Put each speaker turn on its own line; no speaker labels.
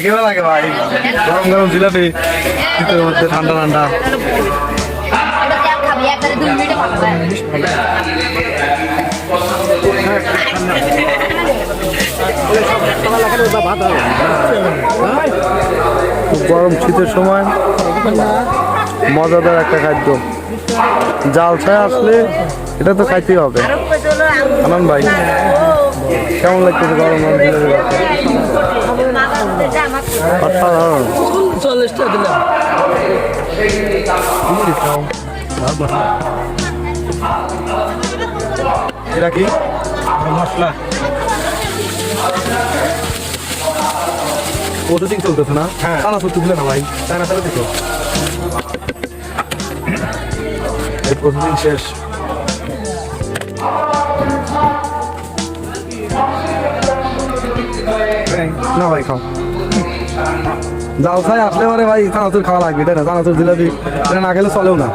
কেমন লাগে ভাই? গরম গরম জিলাপি, শীতের মধ্যে ঠান্ডা ঠান্ডা। খুব গরম শীতের সময় মজাদার একটা খাদ্য। জাল ছায়া আসলে এটা তো খাইতেই হবে। আনন্দ ভাই কেমন লাগতেছে গরম গরম জিলাপি? অসাধারণ।
40 টাকা দিলাম।
এটা কি মশলা? প্রসেসিং চলতেছে না? হ্যাঁ, টানা চলতে দিলে না ভাই, টানা চালাতে তো প্রসেসিং শেষ। না ভাই খাও। জাল ছাই আসলে মানে ভাই চানাচুর খাওয়া লাগবে, তাই না? চানাচুর জিলাপি এটা না খেলে চলেও না।